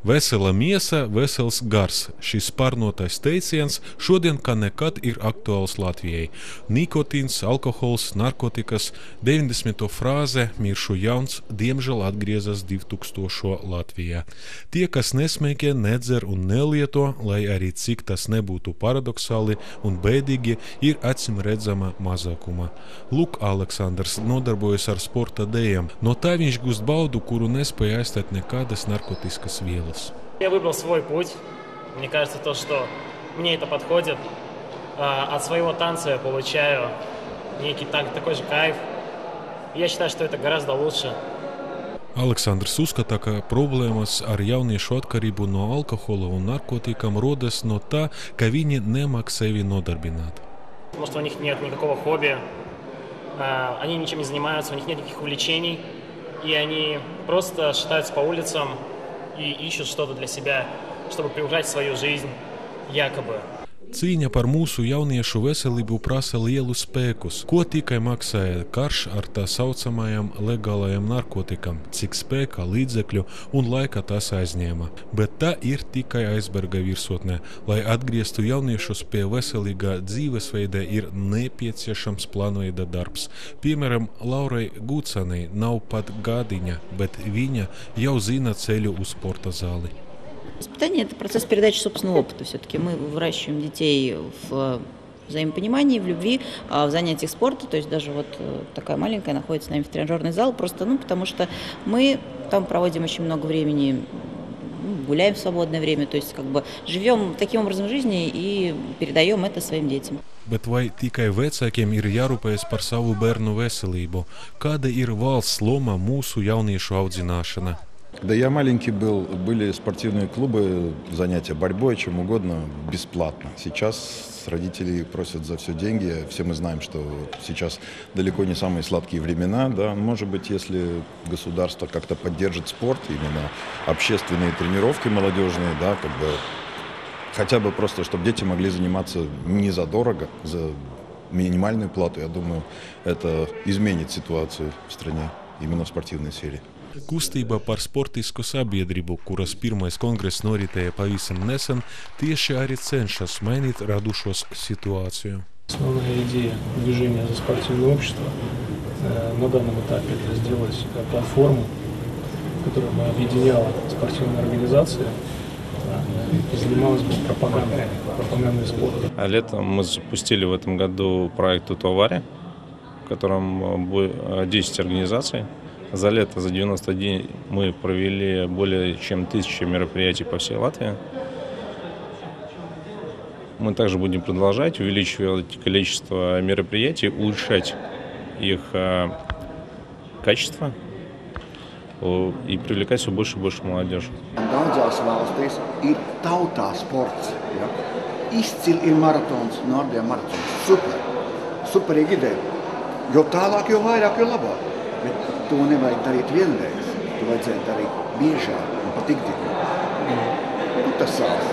Vesela miesa, vesels gars. Šis pārnotais teiciens šodien kā nekad ir aktuāls Latvijai. Nikotīns, alkohols, narkotikas, 90. frāze miršu jauns diemžēl atgriezas 2000. Latvijā. Tie, kas nesmēķē, nedzer un nelieto, lai arī cik tas nebūtu paradoxāli un bēdīgi, ir acīm redzama mazākuma. Lūk, Aleksandrs nodarbojas ar sporta dejām. No tā viņš gūst baudu, kuru nespēja aizstāt nekādas narkotiskas vielas. Я выбрал свой путь. Мне кажется, то, что мне это подходит. От своего танца я получаю некий такой же кайф. Я считаю, что это гораздо лучше. Aleksandrs uzskata, ka problēmas ar jauniešu atkarību no alkohola un narkotikām rodas no tā, ka viņi nemāk sevi nodarbināt. Потому что у них нет никакого хобби, они ничем не занимаются, у них нет никаких увлечений, и они просто шатаются по улицам и ищут что-то для себя, чтобы приукрасить свою жизнь, якобы. Cīņa par mūsu jauniešu veselību prasa lielu spēkus, ko tikai maksāja karš ar tā saucamajām legālajām narkotikām, cik spēka, līdzekļu un laika tas aizņēma. Bet tā ir tikai aizberga virsotnē. Lai atgrieztu jauniešus pie veselīgā dzīvesveida, ir nepieciešams plānveida darbs. Piemēram, Laurai Gucanei nav pat gadiņa, bet viņa jau zina ceļu uz sporta zāli. Воспитание – это процесс передачи собственного опыта. Все-таки мы выращиваем детей в взаимопонимании, в любви, в занятиях спорта. То есть даже вот такая маленькая находится с нами в тренажерный зал, просто потому что мы там проводим очень много времени, гуляем в свободное время, то есть живем таким образом жизни и передаем это своим детям. Bet vai tikai vecākiem ir jārūpējas par savu bērnu veselību? Kāda ir valsts loma mūsu jauniešu audzināšanā? Когда я маленький был, были спортивные клубы, занятия борьбой, чем угодно, бесплатно. Сейчас родители просят за все деньги. Все мы знаем, что сейчас далеко не самые сладкие времена. Да? Может быть, если государство как-то поддержит спорт, именно общественные тренировки молодежные, да, хотя бы просто, чтобы дети могли заниматься не задорого, за минимальную плату, я думаю, это изменит ситуацию в стране, именно в спортивной сфере. Kustība par sportisku sabiedrību, kuras pirmais kongress noritēja pavisam nesen, tieši arī cenšas mainīt radušos ситуацию. Основная идея движения за спортивное общество на данном этапе это сделать платформу, которая бы объединяла спортивные организации и занималась бы пропагандой спорта. А летом мы запустили в этом году проект «Тутовари», в котором 10 организаций. За лето, за 90 дней мы провели более чем 1000 мероприятий по всей Латвии. Мы также будем продолжать увеличивать количество мероприятий, улучшать их качество и привлекать все больше и больше молодежи. Daudzās valstīs ir tautā sports. Ja? Izcili ir maratons, Nordijā maratons. Superīga ideja. Jo tālāk, jo vairāk, jo labāk. Bet to nevajag darīt vienreiz. To vajadzētu darīt biežāk un pat ikdienā. Tas sāks.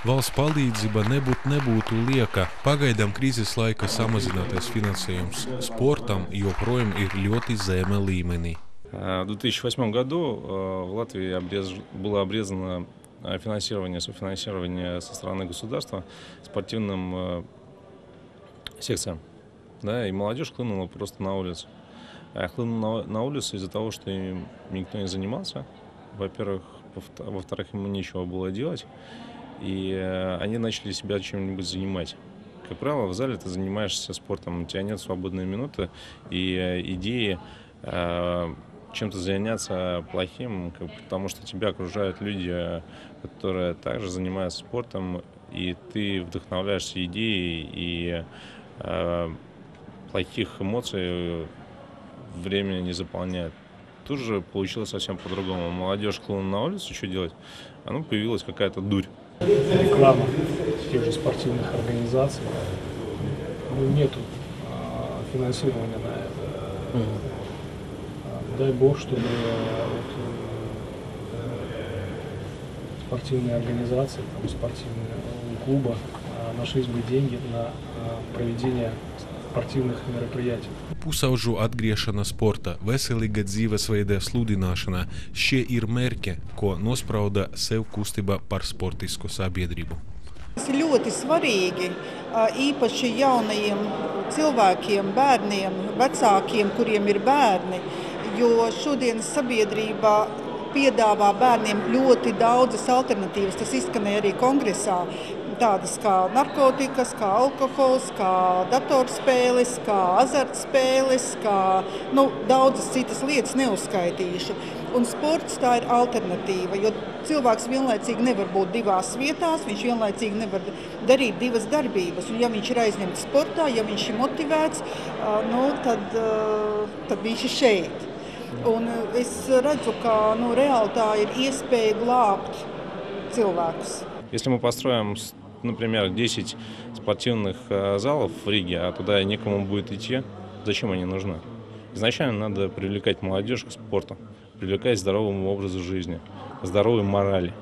Valsts palīdzība nebūtu lieka. Pagaidām krīzes laika samazinātais finansējums sportam joprojām ir ļoti zema līmenī. В 2008 году в Латвии было обрезано софинансирование со стороны государства спортивным секциям. Да, и молодежь хлынула просто на улицу. Хлынула на улицу из-за того, что им никто не занимался. Во-первых, во-вторых, ему нечего было делать. И они начали себя чем-нибудь занимать. Как правило, в зале ты занимаешься спортом, у тебя нет свободной минуты, и идеи чем-то заняться плохим, потому что тебя окружают люди, которые также занимаются спортом, и ты вдохновляешься идеей, и плохих эмоций время не заполняет. Тут же получилось совсем по-другому. Молодежь хлынула на улицу, что делать? Появилась какая-то дурь. Реклама тех же спортивных организаций. Нету финансирования на это. Дай бог, чтобы спортивные организации, спортивные клубы нашлись бы деньги на проведение спортивных мероприятий. Pusauģu atgriešana sporta, veselīga dzīvesveida sludināšana – šie ir mērķi, ko nosprauda sev kustība par sportisku sabiedrību. Tas ir ļoti svarīgi, īpaši jaunajiem cilvēkiem, bērniem, vecākiem, kuriem ir bērni, jo šodienas sabiedrībā piedāvā bērniem ļoti daudzas alternatīvas. Tas izskanēja arī kongresā. Tādas kā narkotikas, kā alkohols, kā datorspēles, kā azartspēles, kā daudzas citas lietas neuzskaitīšu. Un sports tā ir alternatīva, jo cilvēks vienlaicīgi nevar būt divās vietās, viņš vienlaicīgi nevar darīt divas darbības. Un ja viņš ir aizņemts sportā, ja viņš ir motivēts, tad viņš ir šeit. Un es redzu, ka reāli tā ir iespēja glābt cilvēkus. Если мы построим, например, 10 спортивных залов в Риге, а туда некому будет идти, зачем они нужны? Изначально надо привлекать молодежь к спорту, привлекать к здоровому образу жизни, к здоровой морали.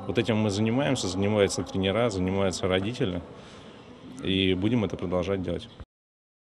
Вот этим мы занимаемся тренера, занимаются родители, и будем это продолжать делать.